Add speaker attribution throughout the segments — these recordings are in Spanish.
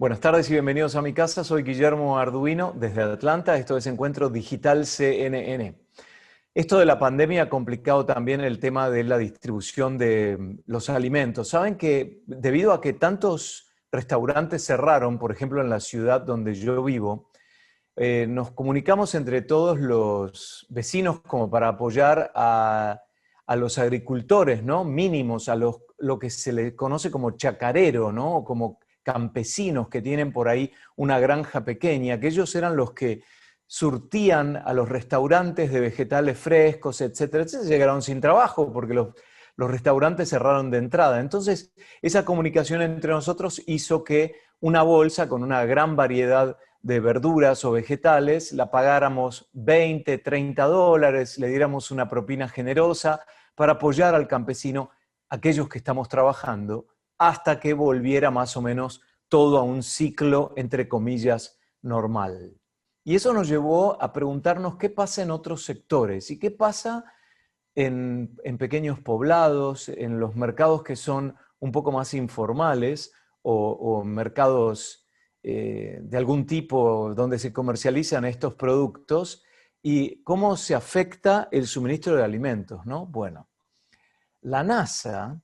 Speaker 1: Buenas tardes y bienvenidos a mi casa. Soy Guillermo Arduino desde Atlanta. Esto es Encuentro Digital CNN. Esto de la pandemia ha complicado también el tema de la distribución de los alimentos. Saben que debido a que tantos restaurantes cerraron, por ejemplo en la ciudad donde yo vivo, nos comunicamos entre todos los vecinos como para apoyar a los agricultores, ¿no? Mínimos, a lo que se le conoce como chacarero, ¿no? O como campesinos que tienen por ahí una granja pequeña, que ellos eran los que surtían a los restaurantes de vegetales frescos, etcétera, etcétera. Llegaron sin trabajo porque los restaurantes cerraron de entrada. Entonces, esa comunicación entre nosotros hizo que una bolsa con una gran variedad de verduras o vegetales la pagáramos 20, 30 dólares, le diéramos una propina generosa para apoyar al campesino, aquellos que estamos trabajando, hasta que volviera más o menos todo a un ciclo, entre comillas, normal. Y eso nos llevó a preguntarnos qué pasa en otros sectores y qué pasa en pequeños poblados, en los mercados que son un poco más informales o mercados de algún tipo donde se comercializan estos productos y cómo se afecta el suministro de alimentos, ¿no? Bueno, la NASA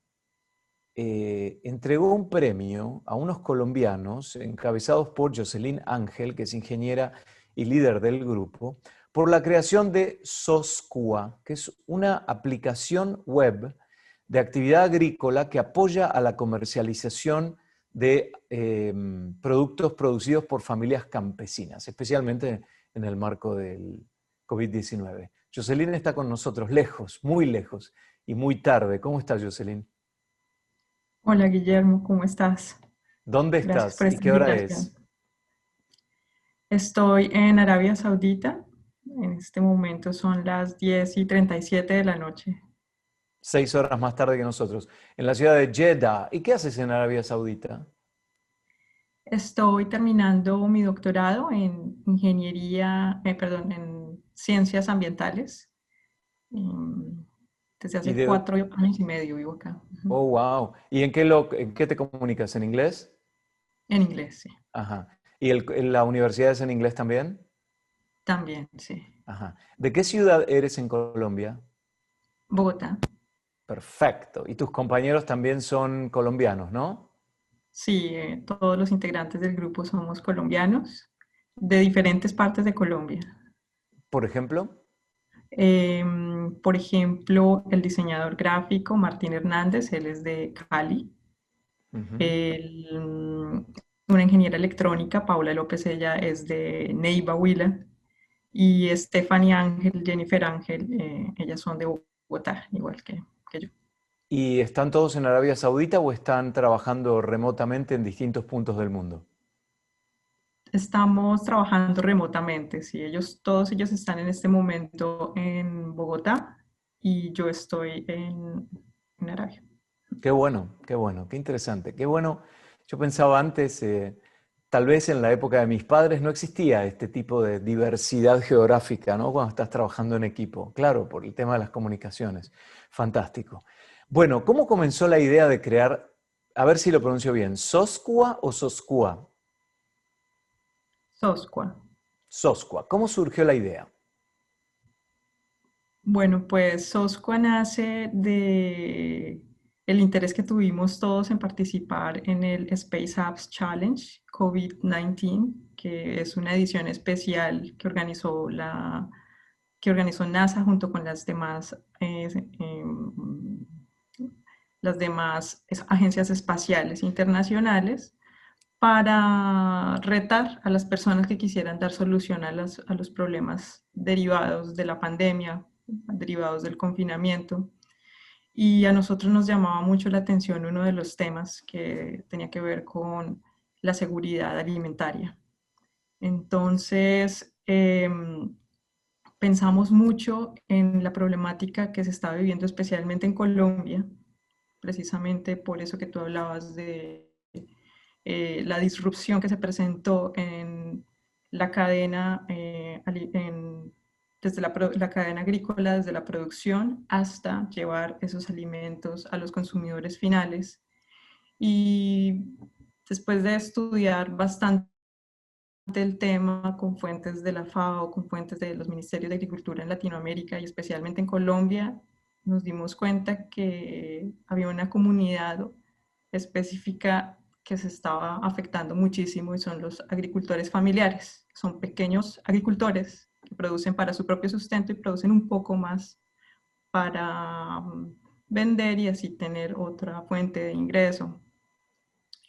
Speaker 1: entregó un premio a unos colombianos encabezados por Jocelyn Ángel, que es ingeniera y líder del grupo, por la creación de SOSCUA, que es una aplicación web de actividad agrícola que apoya a la comercialización de productos producidos por familias campesinas, especialmente en el marco del COVID-19. Jocelyn está con nosotros, lejos, muy lejos y muy tarde. ¿Cómo estás, Jocelyn?
Speaker 2: Hola Guillermo, ¿cómo estás?
Speaker 1: ¿Dónde
Speaker 2: Gracias
Speaker 1: estás
Speaker 2: por
Speaker 1: y
Speaker 2: esta
Speaker 1: qué hora
Speaker 2: invitación.
Speaker 1: es?
Speaker 2: Estoy en Arabia Saudita. En este momento son las 10:37 de la noche.
Speaker 1: 6 horas más tarde que nosotros, en la ciudad de Jeddah. ¿Y qué haces en Arabia Saudita?
Speaker 2: Estoy terminando mi doctorado en en ciencias ambientales. Em, Desde
Speaker 1: Y
Speaker 2: hace
Speaker 1: de,
Speaker 2: 4 años y medio vivo acá. Ujú.
Speaker 1: oh, wow. ¿Y en qué te comunicas? ¿En inglés?
Speaker 2: En inglés, sí.
Speaker 1: Ajá. ¿Y la universidad es en inglés también?
Speaker 2: También, sí.
Speaker 1: Ajá. ¿De qué ciudad eres en Colombia?
Speaker 2: Bogotá.
Speaker 1: Perfecto. Y tus compañeros también son colombianos, ¿no?
Speaker 2: Sí, todos los integrantes del grupo somos colombianos de diferentes partes de Colombia.
Speaker 1: Por ejemplo.
Speaker 2: Por ejemplo, el diseñador gráfico Martín Hernández, él es de Cali.
Speaker 1: Ujú.
Speaker 2: El- una ingeniera electrónica, Paula López, ella es de Neiva, Huila. Y Stephanie Ángel, Jennifer Ángel, ellas son de Bogotá, igual que yo.
Speaker 1: ¿Y están todos en Arabia Saudita o están trabajando remotamente en distintos puntos del mundo?
Speaker 2: Estamos trabajando remotamente, sí, todos ellos están en este momento en Bogotá y yo estoy en Arabia.
Speaker 1: Qué interesante, qué bueno. Yo pensaba antes, tal vez en la época de mis padres no existía este tipo de diversidad geográfica, ¿no? Cuando estás trabajando en equipo, claro, por el tema de las comunicaciones. Fantástico. Bueno, ¿cómo comenzó la idea de crear, a ver si lo pronuncio bien, Soscua o Soscua?
Speaker 2: Soscua.
Speaker 1: Soscua. ¿Cómo surgió la idea?
Speaker 2: Bueno, pues Soscua nace de el interés que tuvimos todos en participar en el Space Apps Challenge COVID-19, que es una edición especial que organizó NASA junto con las demás agencias espaciales internacionales para retar a las personas que quisieran dar solución a los problemas derivados de la pandemia, derivados del confinamiento. Y a nosotros nos llamaba mucho la atención uno de los temas que tenía que ver con la seguridad alimentaria. Entonces, pensamos mucho en la problemática que se estaba viviendo especialmente en Colombia, precisamente por eso que tú hablabas de la disrupción que se presentó en la cadena, desde la cadena agrícola, desde la producción hasta llevar esos alimentos a los consumidores finales. Y Después de estudiar bastante el tema con fuentes de la FAO, con fuentes de los ministerios de Agricultura en Latinoamérica y especialmente en Colombia, nos dimos cuenta que había una comunidad específica que se estaba afectando muchísimo y son los agricultores familiares. Son pequeños agricultores que producen para su propio sustento y producen un poco más para vender y así tener otra fuente de ingreso.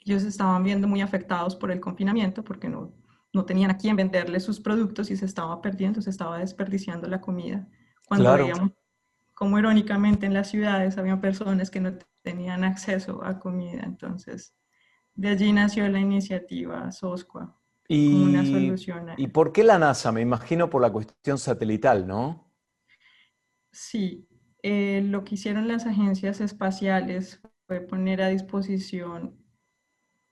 Speaker 2: Ellos estaban viendo muy afectados por el confinamiento porque no tenían a quién venderle sus productos y se estaba perdiendo, se estaba desperdiciando la comida. Cuando
Speaker 1: Claro.
Speaker 2: veíamos cómo irónicamente en las ciudades había personas que no tenían acceso a comida. Entonces, de allí nació la iniciativa SOSCUA como una
Speaker 1: ¿Y,
Speaker 2: solución a
Speaker 1: y
Speaker 2: eso.
Speaker 1: por qué la NASA? Me imagino por la cuestión satelital, ¿no?
Speaker 2: Sí, lo que hicieron las agencias espaciales fue poner a disposición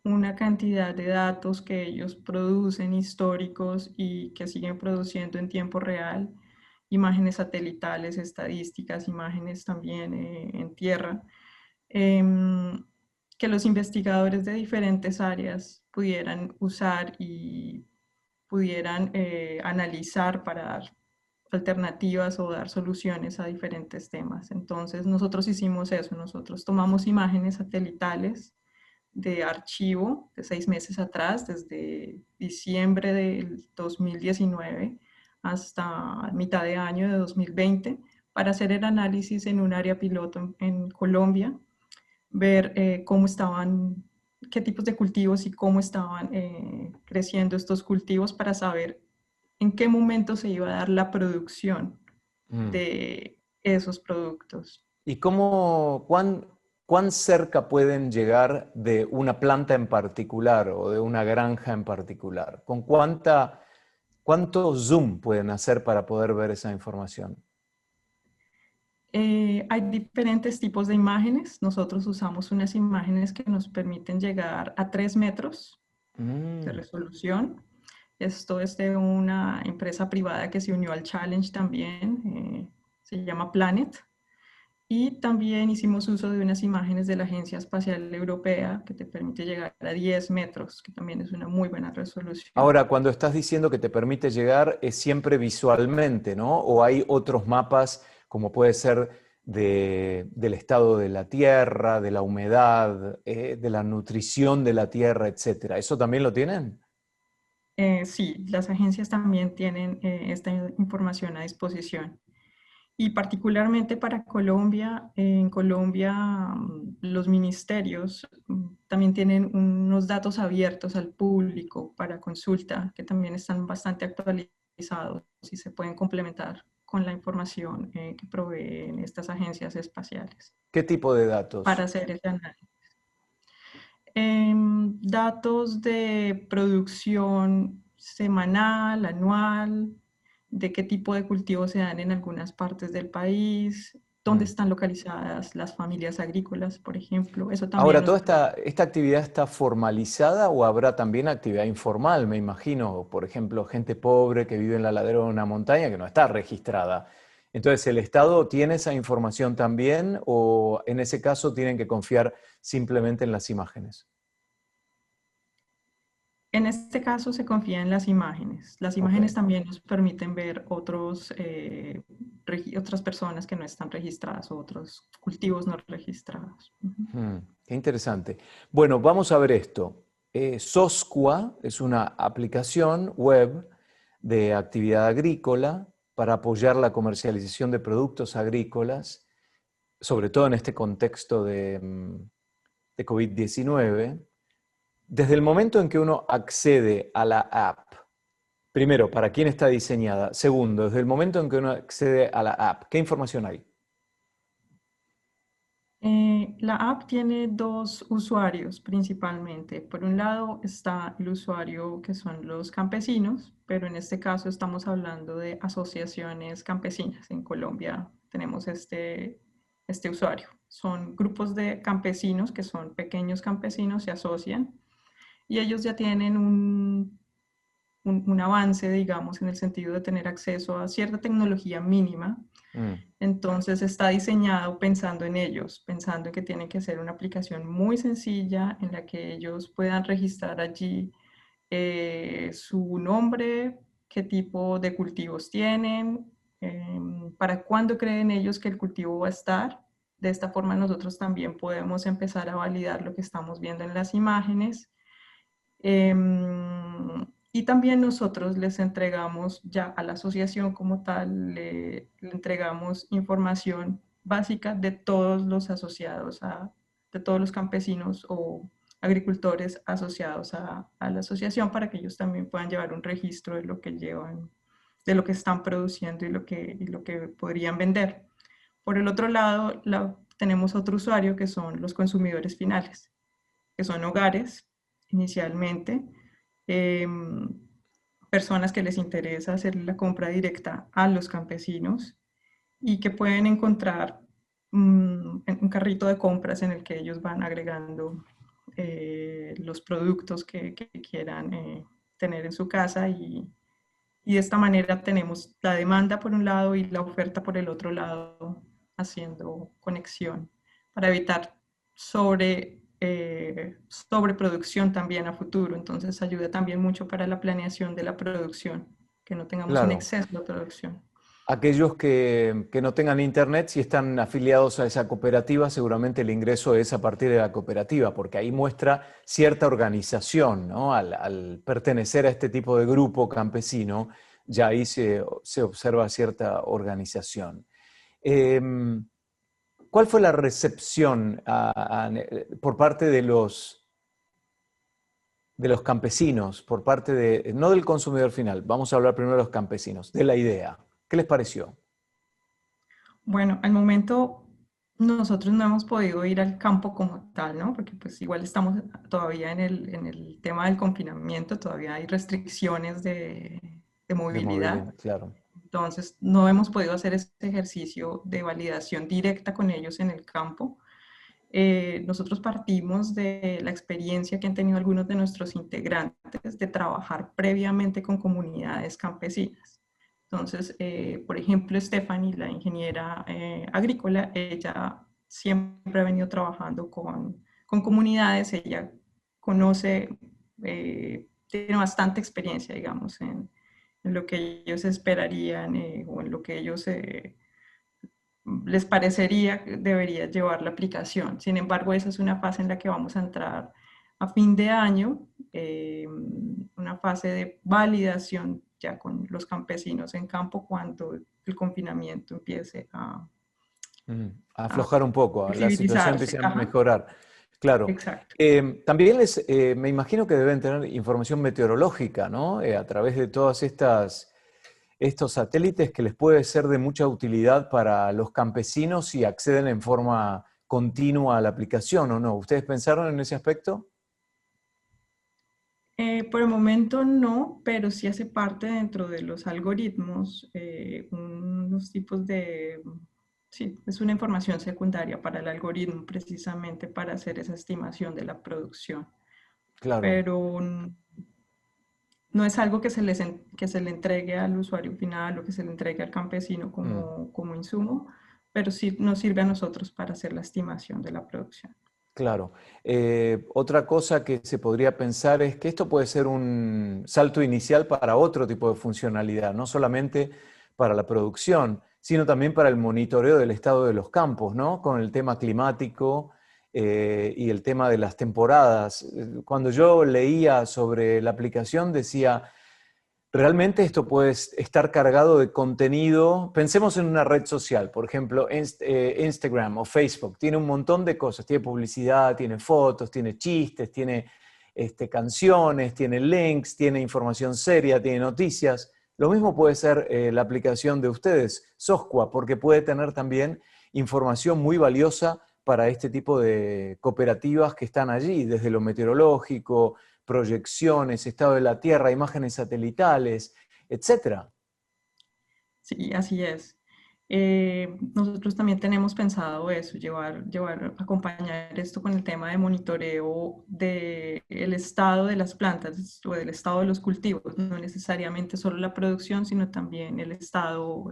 Speaker 2: una cantidad de datos que ellos producen históricos y que siguen produciendo en tiempo real, imágenes satelitales, estadísticas, imágenes también en tierra, em, que los investigadores de diferentes áreas pudieran usar y pudieran analizar para dar alternativas o dar soluciones a diferentes temas. Entonces nosotros hicimos eso, nosotros tomamos imágenes satelitales de archivo de 6 meses atrás, desde diciembre del 2019 hasta mitad de año de 2020, para hacer el análisis en un área piloto en Colombia, ver cómo estaban, qué tipos de cultivos y cómo estaban creciendo estos cultivos para saber en qué momento se iba a dar la producción
Speaker 1: Mm.
Speaker 2: de esos productos.
Speaker 1: ¿Y cuán cerca pueden llegar de una planta en particular o de una granja en particular? ¿Cuánto zoom pueden hacer para poder ver esa información?
Speaker 2: Hay diferentes tipos de imágenes. Nosotros usamos unas imágenes que nos permiten llegar a 3 metros de
Speaker 1: Mm.
Speaker 2: resolución. Esto es de una empresa privada que se unió al Challenge también, se llama Planet. Y también hicimos uso de unas imágenes de la Agencia Espacial Europea que te permite llegar a 10 metros, que también es una muy buena resolución.
Speaker 1: Ahora, cuando estás diciendo que te permite llegar, es siempre visualmente, ¿no? ¿O hay otros mapas, como puede ser del estado de la tierra, de la humedad, de la nutrición de la tierra, etcétera? ¿Eso también lo tienen?
Speaker 2: Sí, las agencias también tienen esta información a disposición. Y particularmente para Colombia, en Colombia los ministerios también tienen unos datos abiertos al público para consulta que también están bastante actualizados y se pueden complementar con la información que proveen estas agencias espaciales
Speaker 1: ¿Qué tipo de datos?
Speaker 2: para hacer ese análisis. Datos de producción semanal, anual, de qué tipo de cultivos se dan en algunas partes del país, dónde
Speaker 1: Mm.
Speaker 2: están localizadas las familias agrícolas, por ejemplo. Eso también
Speaker 1: Ahora,
Speaker 2: nos...
Speaker 1: ¿toda esta actividad está formalizada o habrá también actividad informal? Me imagino, por ejemplo, gente pobre que vive en la ladera de una montaña que no está registrada. Entonces, ¿el Estado tiene esa información también o en ese caso tienen que confiar simplemente en las imágenes?
Speaker 2: En este caso se confía en las imágenes. Las
Speaker 1: Ok.
Speaker 2: imágenes también nos permiten ver otras personas que no están registradas o otros cultivos no registrados. Ujú.
Speaker 1: Qué interesante. Bueno, vamos a ver esto. Soscua es una aplicación web de actividad agrícola para apoyar la comercialización de productos agrícolas, sobre todo en este contexto de COVID-19. Desde el momento en que uno accede a la app, primero, ¿para quién está diseñada? Segundo, desde el momento en que uno accede a la app, ¿qué información hay?
Speaker 2: La app tiene dos usuarios principalmente. Por un lado está el usuario que son los campesinos, pero en este caso estamos hablando de asociaciones campesinas. En Colombia tenemos este usuario. Son grupos de campesinos que son pequeños campesinos, se asocian y ellos ya tienen un avance, digamos, en el sentido de tener acceso a cierta tecnología mínima. Entonces está diseñado pensando en ellos, pensando en que tienen que ser una aplicación muy sencilla en la que ellos puedan registrar allí su nombre, qué tipo de cultivos tienen, para cuándo creen ellos que el cultivo va a estar. De esta forma nosotros también podemos empezar a validar lo que estamos viendo en las imágenes. Y también nosotros les entregamos ya a la asociación como tal, le entregamos información básica de todos los asociados, de todos los campesinos o agricultores asociados a la asociación para que ellos también puedan llevar un registro de lo que llevan, de lo que están produciendo y lo que podrían vender. Por el otro lado, tenemos otro usuario que son los consumidores finales, que son hogares inicialmente, eh, personas que les interesa hacer la compra directa a los campesinos y que pueden encontrar un carrito de compras en el que ellos van agregando los productos que quieran tener en su casa y de esta manera tenemos la demanda por un lado y la oferta por el otro lado haciendo conexión para evitar sobreproducción también a futuro. Entonces ayuda también mucho para la planeación de la producción, que no tengamos un
Speaker 1: Claro.
Speaker 2: exceso de producción.
Speaker 1: Aquellos que no tengan internet, si están afiliados a esa cooperativa, seguramente el ingreso es a partir de la cooperativa, porque ahí muestra cierta organización, ¿no? Al pertenecer a este tipo de grupo campesino, ya ahí se observa cierta organización. ¿Cuál fue la recepción por parte de los campesinos, por parte de, no del consumidor final, vamos a hablar primero de los campesinos, de la idea? ¿Qué les pareció?
Speaker 2: Bueno, al momento nosotros no hemos podido ir al campo como tal, ¿no? Porque pues igual estamos todavía en el tema del confinamiento, todavía hay restricciones de
Speaker 1: De
Speaker 2: movilidad.
Speaker 1: movilidad, claro.
Speaker 2: Entonces, no hemos podido hacer este ejercicio de validación directa con ellos en el campo. Nosotros partimos de la experiencia que han tenido algunos de nuestros integrantes de trabajar previamente con comunidades campesinas. Entonces, por ejemplo, Stephanie, la ingeniera agrícola, ella siempre ha venido trabajando con comunidades, ella conoce, tiene bastante experiencia, digamos, en lo que ellos esperarían o en lo que ellos les parecería que debería llevar la aplicación. Sin embargo, esa es una fase en la que vamos a entrar a fin de año, una fase de validación ya con los campesinos en campo cuando el confinamiento empiece
Speaker 1: A
Speaker 2: a
Speaker 1: aflojar un poco, la situación
Speaker 2: flexibilizarse.
Speaker 1: empieza a
Speaker 2: Ajá,
Speaker 1: mejorar. Claro.
Speaker 2: exacto.
Speaker 1: También me imagino que deben tener información meteorológica, ¿no? A través de todas estos satélites que les puede ser de mucha utilidad para los campesinos si acceden en forma continua a la aplicación, ¿o no? ¿Ustedes pensaron en ese aspecto?
Speaker 2: Por el momento no, pero sí hace parte dentro de los algoritmos, unos tipos de, sí, es una información secundaria para el algoritmo precisamente para hacer esa estimación de la producción,
Speaker 1: Claro.
Speaker 2: pero no es algo que se le entregue al usuario final o que se le entregue al campesino
Speaker 1: Mm.
Speaker 2: como insumo, pero sí nos sirve a nosotros para hacer la estimación de la producción.
Speaker 1: Claro. Otra cosa que se podría pensar es que esto puede ser un salto inicial para otro tipo de funcionalidad, no solamente para la producción, sino también para el monitoreo del estado de los campos, ¿no? Con el tema climático y el tema de las temporadas. Cuando yo leía sobre la aplicación decía, realmente esto puede estar cargado de contenido. Pensemos en una red social, por ejemplo, Instagram o Facebook. Tiene un montón de cosas. Tiene publicidad, tiene fotos, tiene chistes, tiene canciones, tiene links, tiene información seria, tiene noticias. Lo mismo puede ser la aplicación de ustedes, Sosqua, porque puede tener también información muy valiosa para este tipo de cooperativas que están allí, desde lo meteorológico, proyecciones, estado de la Tierra, imágenes satelitales, etcétera.
Speaker 2: Sí, así es. Nosotros también tenemos pensado eso, acompañar esto con el tema de monitoreo del estado de las plantas o del estado de los cultivos, no necesariamente solo la producción, sino también el estado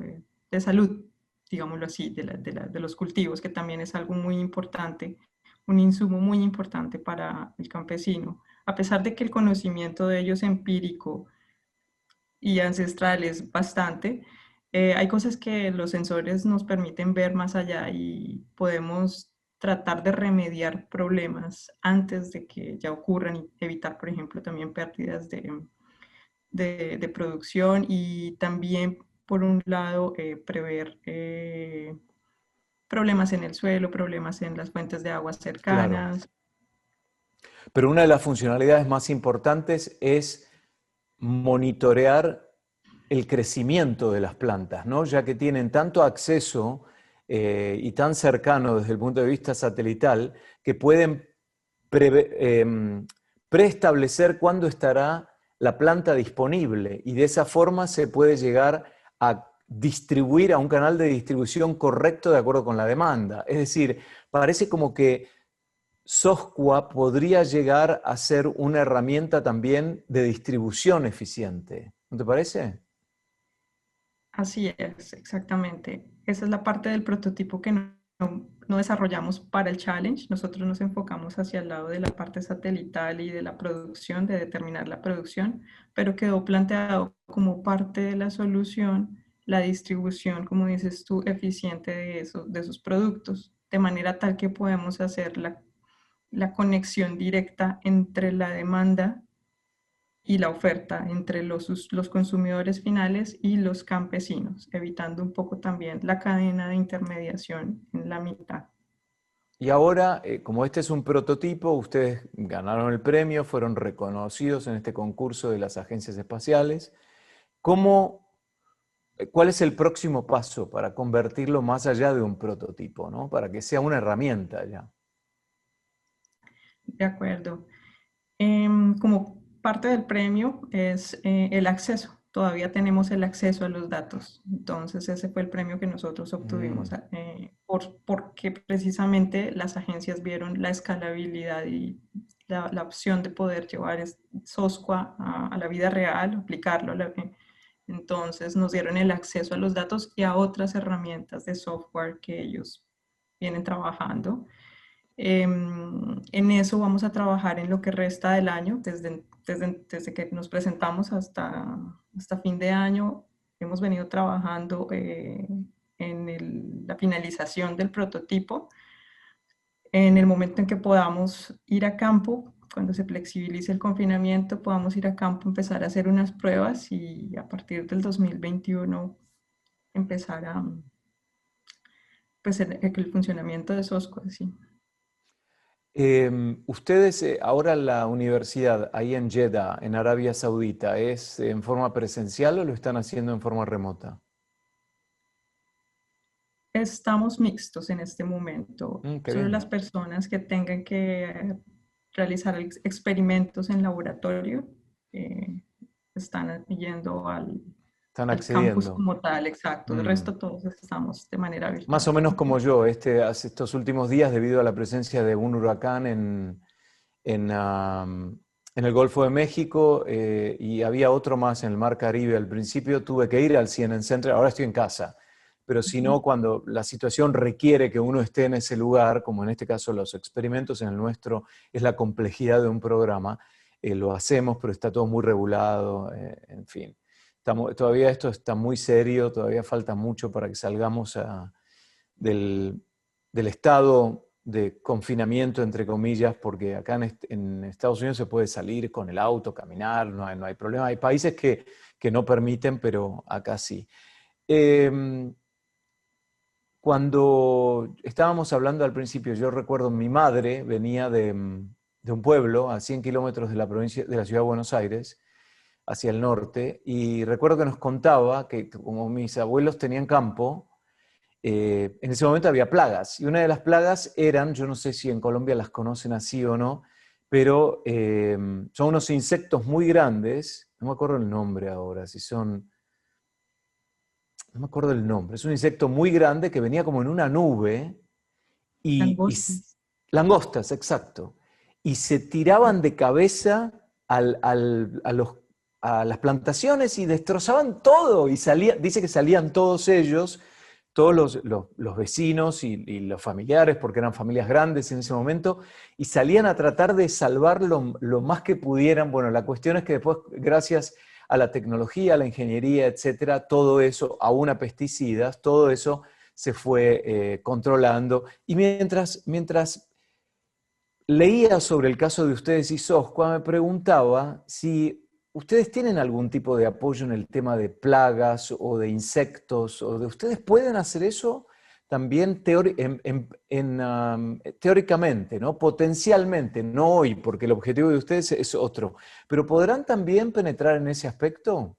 Speaker 2: de salud, digámoslo así, de los cultivos, que también es algo muy importante, un insumo muy importante para el campesino. A pesar de que el conocimiento de ellos empírico y ancestrales bastante. Hay cosas que los sensores nos permiten ver más allá y podemos tratar de remediar problemas antes de que ya ocurran y evitar, por ejemplo, también pérdidas de producción y también, por un lado, prever problemas en el suelo, problemas en las fuentes de agua
Speaker 1: Claro.
Speaker 2: cercanas.
Speaker 1: Pero una de las funcionalidades más importantes es monitorear el crecimiento de las plantas, ¿no? Ya que tienen tanto acceso y tan cercano desde el punto de vista satelital que pueden preestablecer cuándo estará la planta disponible y de esa forma se puede llegar a distribuir a un canal de distribución correcto de acuerdo con la demanda. Es decir, parece como que Sosqua podría llegar a ser una herramienta también de distribución eficiente. ¿No te parece?
Speaker 2: Así es, exactamente. Esa es la parte del prototipo que no desarrollamos para el challenge. Nosotros nos enfocamos hacia el lado de la parte satelital y de la producción, de determinar la producción, pero quedó planteado como parte de la solución la distribución, como dices tú, eficiente de esos productos, de manera tal que podemos hacer la conexión directa entre la demanda y la oferta entre los consumidores finales y los campesinos, evitando un poco también la cadena de intermediación en la mitad.
Speaker 1: Y ahora, como este es un prototipo, ustedes ganaron el premio, fueron reconocidos en este concurso de las agencias espaciales. ¿Cómo, cuál es el próximo paso para convertirlo más allá de un prototipo, ¿no? Para que sea una herramienta ya?
Speaker 2: De acuerdo. Como parte del premio es el acceso. Todavía tenemos el acceso a los datos. Entonces, ese fue el premio que nosotros obtuvimos
Speaker 1: Mm,
Speaker 2: porque precisamente las agencias vieron la escalabilidad y la opción de poder llevar SOSCUA a la vida real, aplicarlo. Entonces, nos dieron el acceso a los datos y a otras herramientas de software que ellos vienen trabajando. En eso vamos a trabajar en lo que resta del año, desde que nos presentamos hasta fin de año. Hemos venido trabajando en la finalización del prototipo. En el momento en que podamos ir a campo, cuando se flexibilice el confinamiento, podamos ir a campo, empezar a hacer unas pruebas y a partir del 2021 empezar a, pues, el funcionamiento de SOSCO, sí.
Speaker 1: Ustedes, ahora la universidad ahí en Jeddah, en Arabia Saudita, ¿es en forma presencial o lo están haciendo en forma remota?
Speaker 2: Estamos mixtos en este momento.
Speaker 1: Qué
Speaker 2: Solo
Speaker 1: bien.
Speaker 2: las personas que tengan que realizar experimentos en laboratorio eh, están yendo
Speaker 1: Están
Speaker 2: al campus
Speaker 1: accediendo.
Speaker 2: como tal, exacto. De
Speaker 1: Mm.
Speaker 2: resto, todos estamos de manera
Speaker 1: Más o
Speaker 2: virtual.
Speaker 1: menos como yo, estos últimos días, debido a la presencia de un huracán en el Golfo de México y había otro más en el Mar Caribe. Al principio tuve que ir al CNN Center, ahora estoy en casa. Pero si no, cuando la situación requiere que uno esté en ese lugar, como en este caso los experimentos en el nuestro, es la complejidad de un programa, lo hacemos, pero está todo muy regulado, en fin. Todavía esto está muy serio, todavía falta mucho para que salgamos del, del estado de confinamiento, entre comillas, porque acá en Estados Unidos se puede salir con el auto, caminar, no hay problema. Hay países que no permiten, pero acá sí. Cuando estábamos hablando al principio, yo recuerdo mi madre venía de un pueblo a 100 kilómetros de la provincia, de la ciudad de Buenos Aires, hacia el norte, y recuerdo que nos contaba que como mis abuelos tenían campo, en ese momento había plagas, y una de las plagas eran, yo no sé si en Colombia las conocen así o no, pero son unos insectos muy grandes, no me acuerdo el nombre ahora, si son no me acuerdo el nombre, es un insecto muy grande que venía como en una nube
Speaker 2: Langostas.
Speaker 1: langostas, exacto, y se tiraban de cabeza a las plantaciones y destrozaban todo, y dice que salían todos ellos, todos los vecinos y los familiares, porque eran familias grandes en ese momento, y salían a tratar de salvar lo más que pudieran. Bueno, la cuestión es que después, gracias a la tecnología, a la ingeniería, etcétera, todo eso, aún a pesticidas, todo eso se fue controlando. Y mientras leía sobre el caso de ustedes y Soscua, me preguntaba si ustedes tienen algún tipo de apoyo en el tema de plagas o de insectos, o de ustedes pueden hacer eso también teóricamente, ¿no? Potencialmente, no hoy, porque el objetivo de ustedes es otro, pero ¿podrán también penetrar en ese aspecto?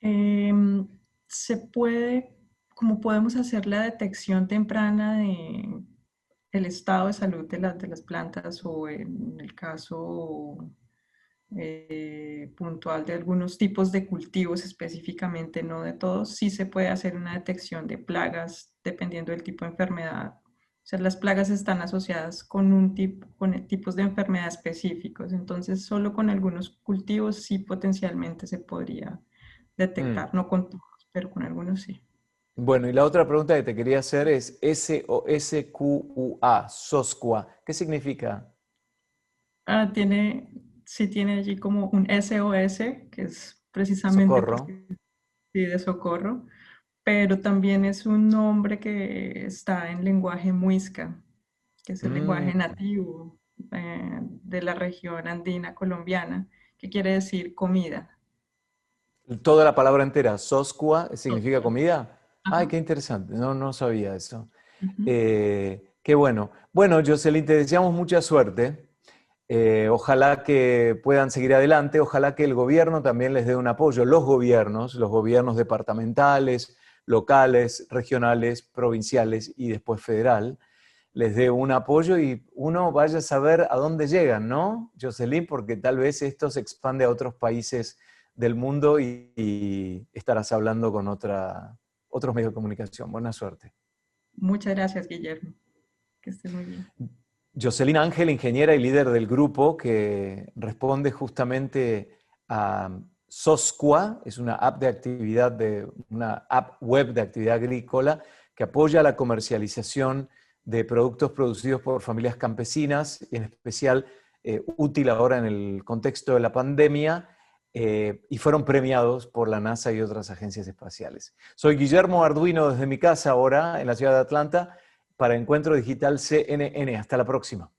Speaker 2: Em, Se puede, como podemos hacer la detección temprana de el estado de salud de las plantas o en el caso puntual de algunos tipos de cultivos específicamente, no de todos, sí se puede hacer una detección de plagas dependiendo del tipo de enfermedad. O sea, las plagas están asociadas con con tipos de enfermedad específicos, entonces solo con algunos cultivos sí potencialmente se podría
Speaker 1: Mm.
Speaker 2: detectar, no con todos, pero con algunos sí.
Speaker 1: Bueno, y la otra pregunta que te quería hacer es SOSQA, SOSQUA, ¿qué significa?
Speaker 2: Ah, sí tiene allí como un SOS, que es precisamente
Speaker 1: Socorro.
Speaker 2: porque pide socorro, pero también es un nombre que está en lenguaje muisca, que es el lenguaje
Speaker 1: Mm.
Speaker 2: nativo de la región andina colombiana, que quiere decir comida.
Speaker 1: Toda la palabra entera, Soscua, significa
Speaker 2: Sosua.
Speaker 1: comida. Ay,
Speaker 2: Ajá.
Speaker 1: qué interesante, no sabía eso.
Speaker 2: Ujú.
Speaker 1: Qué bueno. Bueno, Jocelyn, te deseamos mucha suerte. Ojalá que puedan seguir adelante, ojalá que el gobierno también les dé un apoyo, los gobiernos departamentales, locales, regionales, provinciales y después federal, les dé un apoyo y uno vaya a saber a dónde llegan, ¿no, Jocelyn? Porque tal vez esto se expande a otros países del mundo y estarás hablando con otros medios de comunicación. Buena suerte.
Speaker 2: Muchas gracias, Guillermo. Que estés muy bien.
Speaker 1: Jocelyn Ángel, ingeniera y líder del grupo que responde justamente a SOSCUA, es una app una app web de actividad agrícola que apoya la comercialización de productos producidos por familias campesinas, y en especial útil ahora en el contexto de la pandemia, y fueron premiados por la NASA y otras agencias espaciales. Soy Guillermo Arduino desde mi casa ahora en la ciudad de Atlanta para Encuentro Digital CNN. Hasta la próxima.